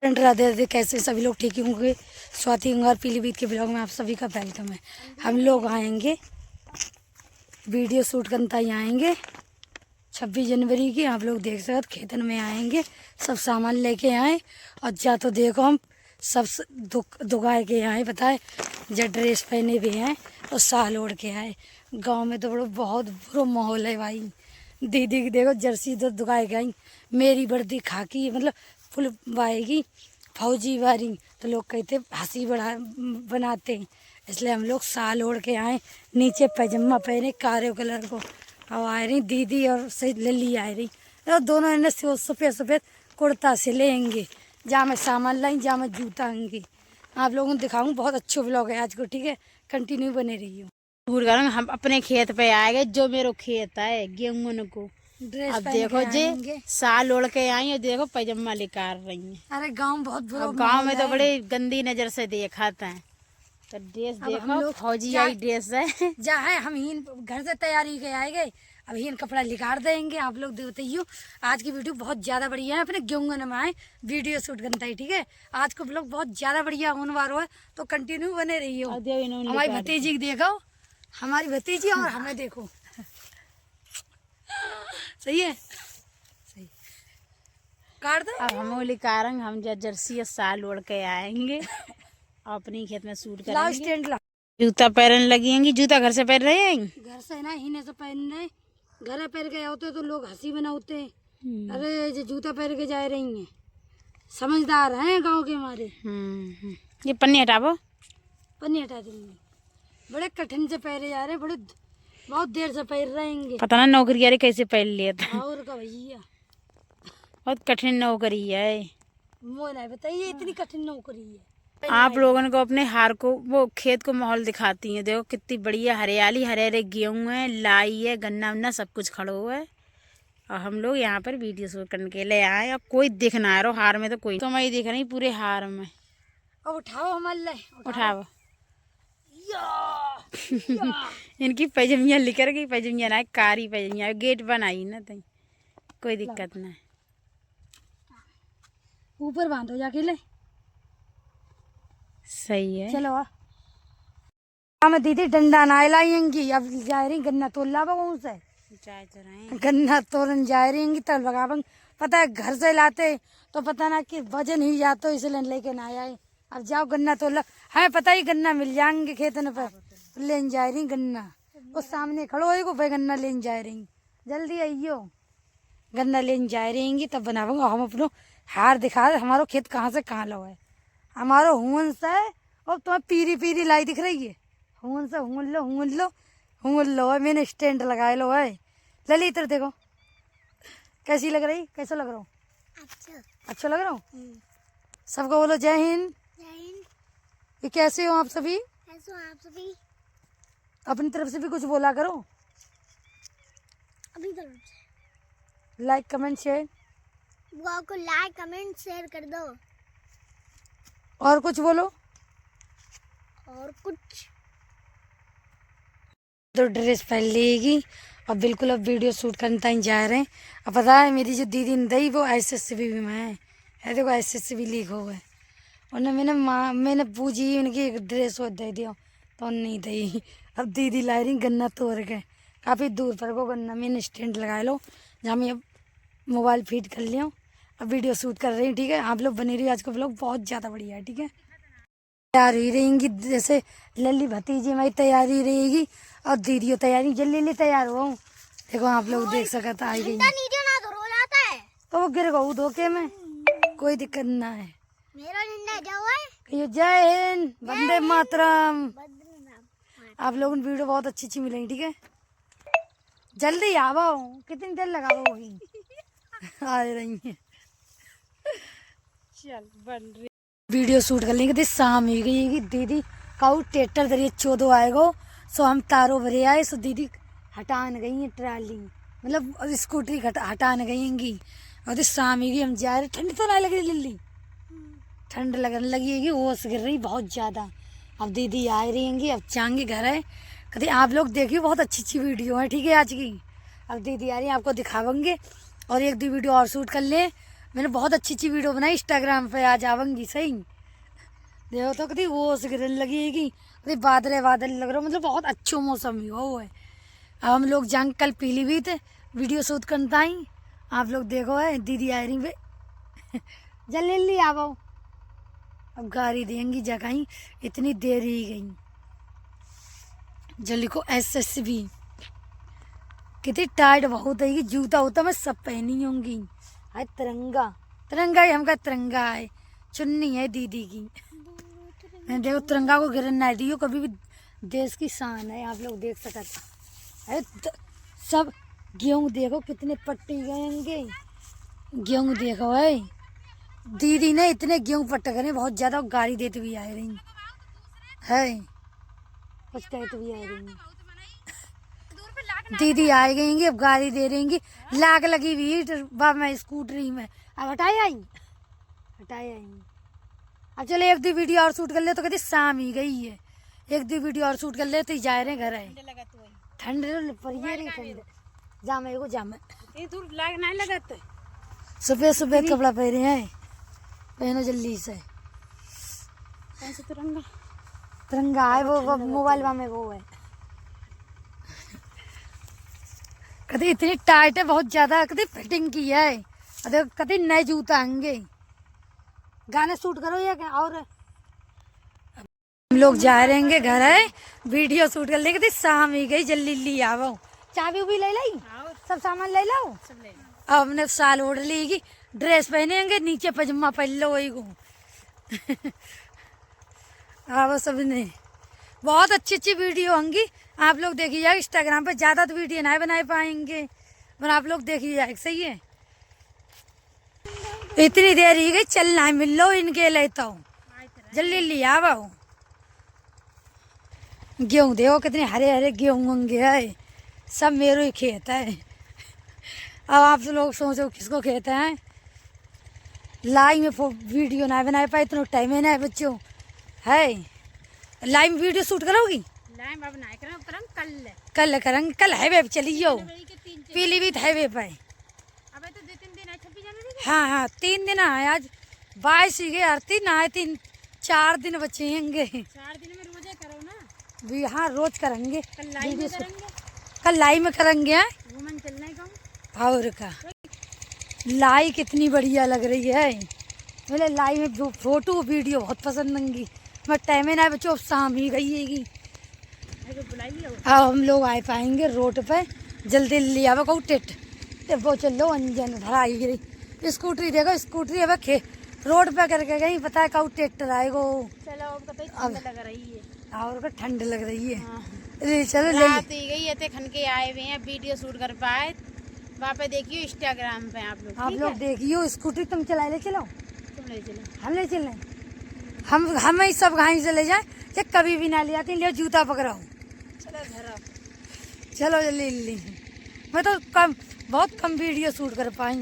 राधे राधे। कैसे सभी लोग ठीक होंगे। स्वाति और पीलीभीत के ब्लॉग में आप सभी का वेलकम है। हम लोग आएंगे वीडियो शूट करता ही आएंगे 26 जनवरी की। आप लोग देख सकते खेतन में आएंगे, सब सामान लेके आए और जा तो देखो हम सब दुकाए के आए, बताए जब ड्रेस पहने भी हैं और साल ओढ़ के आए। गांव में तो बड़ा बहुत बुरा माहौल है भाई। दीदी की देखो जर्सी तो दुकाए के आई, मेरी वर्दी खाकी मतलब फुल वाएगी फौजी वारी, तो लोग कहते हंसी बनाते हैं, इसलिए हम लोग साल ओढ़ के आए। नीचे पैजामा पहने कारे कलर को, अब आ रही दीदी और से लली आ रही, और दोनों ने सफ़ेद सफ़ेद कुर्ता से लेंगे। जहाँ मैं सामान लाई, जहाँ मैं जूता आऊँगी, आप लोगों को दिखाऊँ। बहुत अच्छे व्लॉग है आज को, ठीक है, कंटिन्यू बने रही हूँ। हम अपने खेत पे आएंगे, जो मेरे खेत है गेहूं को। अब देखो जी साल ओढ़ के आई है, देखो पैजामा लेकर रही है। अरे गांव बहुत बुरा, गांव में तो बड़े गंदी नजर से देखा है। तो ड्रेस देखो फौजी आई ड्रेस है। जा है हम ही घर से तैयारी के आएंगे, अब ही कपड़ा लिखार देंगे। आप लोग बताइए, आज की वीडियो बहुत ज़्यादा बढ़िया है। अपने गेहूं में आए वीडियो शूट करता है, ठीक है। आज को ब्लॉग बहुत ज़्यादा बढ़िया होने वाला है, तो कंटिन्यू बने रही हो। हमारी भतीजी देखो, हमारी भतीजी और हमें देखो। सही है, सही काट दो। अब हम लिखारंग, हम जर्सी साल ओढ़ के आएंगे अपनी खेत में शूट करेंगे। जूता पहनने लगेंगी। जूता घर से पहन रहे हैं, घर से ना ही से पहन रहे, घर पहन के होते तो लोग हंसी बनाते हैं। अरे जो जूता पहन के जा रही हैं, समझदार हैं गांव के हमारे। ये पन्नी हटाओ, पन्नी हटा देंगे। बड़े कठिन से पहरे जा रहे, बड़े बहुत देर से पहन रहेंगे। पता ना नौकरी यारी कैसे पहन लिया था। और का भैया बहुत कठिन नौकरी है। वो नहीं बताइए, इतनी कठिन नौकरी है। आप लोगों को अपने हार को, वो खेत को माहौल दिखाती हैं। देखो कितनी बढ़िया हरियाली, हरे हरे गेहूं है, लाई है, गन्ना वन्ना सब कुछ खड़ा हुआ है। और हम लोग यहाँ पर वीडियो शूट करने के लिए आए। और कोई दिख ना रहा हार में, तो कोई तो मैं दिख रही पूरे हार में। अब उठाओ हमारे, उठाओ। इनकी पैजमिया लिकर गई, पैजमिया ना कारी पैजमिया, गेट बनाई ना, तो कोई दिक्कत ना। ऊपर बांधो जाके ले, सही है। चलो हम दीदी डंडा ना लाएंगी। अब जा रही गन्ना तोड़ लावा से, गन्ना तोड़न जा रही तब लगावा। पता है घर से लाते तो पता ना कि वजन ही जातो, इसलिए लेके ना आए। अब जाओ गन्ना तोड़ ला, हमें पता ही गन्ना मिल जाएंगे खेतन पर। लेन जा रही गन्ना, उस सामने खड़ो हो भाई, गन्ना लेन जा रही, जल्दी आइयो। गन्ना लेन जा रही तब बनाऊंगा। हम अपनो हार दिखा, हमारो खेत कहाँ से कहाँ लो है। हमारा हुन से, और तुम्हें पीरी पीरी लाई दिख रही है, हुन से हुन लो, हुन लो, हुन लो है। मैंने स्टैंड लगाए लो है। लली इधर देखो, कैसी लग रही, कैसा लग रहा हूँ? अच्छा लग रहा हूँ। सबको बोलो जय हिंद। ये कैसे हो आप सभी? अपनी तरफ से भी कुछ बोला करो, अपनी तरफ से लाइक कमेंट शेयर। ब्लॉग को लाइक कमेंट शेयर कर दो। और कुछ बोलो, और कुछ तो ड्रेस पहन लेगी और बिल्कुल अब वीडियो शूट करने ही जा रहे हैं। अब पता है मेरी जो दीदी ने दी वो SSB में है, देखो SSB लिखा हुआ है। उन्हें मैंने पूछी उनकी एक ड्रेस वो दे दिया तो नहीं दी। अब दीदी ला रही गन्ना तोड़ के, काफ़ी दूर पर को गन्ना मैंने स्टैंड लगा लो, जहाँ मैं अब मोबाइल फीड कर लिया। अब वीडियो शूट कर रही हूँ, ठीक है। आप लोग बनी रही, आज का ब्लॉग बहुत ज़्यादा बढ़िया है, ठीक है। तैयारी रहेंगी, जैसे लली भतीजी में तैयारी रहेगी और दीदी तैयारी जल्दी तैयार हो। देखो आप लोग देख सकते आई गई, नीचे ना धो जाता है तो वो गिर गऊ धोखे में, कोई दिक्कत ना है। मेरा झंडा जाओ है। जय हिंद, वंदे मातरम। आप लोगों को वीडियो बहुत अच्छी मिलेगी, ठीक है। जल्दी आवो, कितनी देर लगाओ, वही आ रही है। चल बन रही वीडियो शूट कर लेंगे। शाम ही गई दीदी काऊ ट्रैक्टर दरिए 14 आएगो, सो हम तारो भरे आए, सो दीदी हटान गई है ट्राली, मतलब स्कूटरी हटान गई। और शाम ही गई, हम जा रहे। ठंड तो ना लग रही लिल्ली, ठंड लगने लगी, ओस गिर रही बहुत ज़्यादा। अब दीदी आ रही, अब जाएंगे घर है। कभी आप लोग देखिए, बहुत अच्छी वीडियो है, ठीक है आज की। अब दीदी आ रही है, आपको दिखावेंगे और एक दो वीडियो और शूट कर ले। मैंने बहुत अच्छी अच्छी वीडियो बनाई इंस्टाग्राम पे, आज आऊंगी सही। देखो तो कभी वो गिरने लगेगी, कभी बादल बादल लग रहा, मतलब बहुत अच्छो मौसम ही वो है। अब हम लोग जंग कल पीलीभीत वीडियो शूट करता ही, आप लोग देखो है दीदी आ रही वे जल्दी आओ। अब गाड़ी देंगी जगह ही, इतनी देर ही गई। जल्दी को SSB कितनी टाइट बहुत है, जूता उता मैं सब पहनी होंगी। हाय तिरंगा, तिरंगा ही हमका तिरंगा है, चुन्नी है दीदी की। मैं देखो तिरंगा को गिरन ना दियो कभी भी, देश की शान है, आप लोग देख सकते हैं। सब गेहूँ देखो कितने पट्टी गएंगे, गेहूँ देखो है। दीदी ने इतने गेहूँ पट्टे करे बहुत ज़्यादा, गाड़ी देते भी आ रही है, कुछ कहते भी आ रही दीदी आ गएंगी। अब गाड़ी दे देंगी, लाग लगी हुई बा मैं स्कूटरी में। अब हटाई आई। अब चलो एक दो वीडियो और शूट कर ले, तो कहती शाम ही गई है, एक दो वीडियो और शूट कर ले तो जा रहे घर आए। ठंड पर ये रही ठंड, जामे एगो जामे दूर लाग नहीं लगाते। सफेद सफेद कपड़ा पहने हैं, पहनो जल्दी से। कौन सा तिरंगा? तिरंगा है वो मोबाइल में वो है। कभी इतनी टाइट है बहुत ज्यादा, कभी फिटिंग की है, कभी नए जूता आएंगे। गाने शूट करो या क्या? और हम लोग जा रहेंगे घर है, वीडियो शूट कर लेंगे। शाम ही गई, जल्दी आओ। चाबी भी ले लाई, सब सामान ले लो। अब हमने साल ओढ़ लेगी, ड्रेस पहनेंगे, नीचे पजामा पहन लो वही को। आओ सबने, बहुत अच्छी अच्छी वीडियो होंगी, आप लोग देखिए जाए। इंस्टाग्राम पे ज़्यादा तो वीडियो नहीं बना पाएंगे, पर आप लोग देखिए जाए, सही है। इतनी देर ही गई, चलना है, मिल लो इनके लेता हूँ, जल्दी आओ। गेहूँ देखो कितने हरे हरे गेहूँ होंगे है, सब मेरे ही खेत है। अब आप लोग सोचो किसको खेत है, लाइव में वीडियो ना बना पाए, इतना टाइम है ना बच्चों है। लाइव में वीडियो शूट करोगी? लाइव अब नहीं करें, कल करेंगे, कल हाईवे पे चलियो, पीलीभीत हाईवे पे। अबे तो 2-3 दिन है, 26 जनवरी। हाँ 3 दिन है, आज 22 ही गए, 3 आए, 4 दिन बचे होंगे। 4 दिन में रोजे करो ना। भी हाँ रोज करेंगे, कल लाइव में करेंगे, कल लाइव में करेंगे। घूमन चलना है कहूँ। और का लाई कितनी बढ़िया लग रही है, बोले लाई में जो फोटो वीडियो बहुत पसंद आएंगी। मैं टाइम में ना बच्चों, शाम ही गई है। अब हम लोग आ पाएंगे रोड पे, जल्दी ले आवा कहूँ टेट वो चलो अंजन भराई गई। स्कूटरी देखो, स्कूटरी अब रोड पे करके गई, पता है कहूँ ट्रैक्टर आएगो। चलो अब लग रही है, और ठंड लग रही है। हाँ। चलो रात ही गई है, खन के आए हुए हैं, वीडियो शूट कर पाए। वहाँ पे देखियो इंस्टाग्राम पे आप लोग देखियो। स्कूटी तुम चला ले, चलो तुम ले चलो, हम ले चलें, हम ही सब घाई से ले जाए, कभी भी ना ले जाती। ले जूता पकड़ाओ, चलो घर आओ। चलो जल्दी। मैं तो बहुत कम वीडियो शूट कर पाई।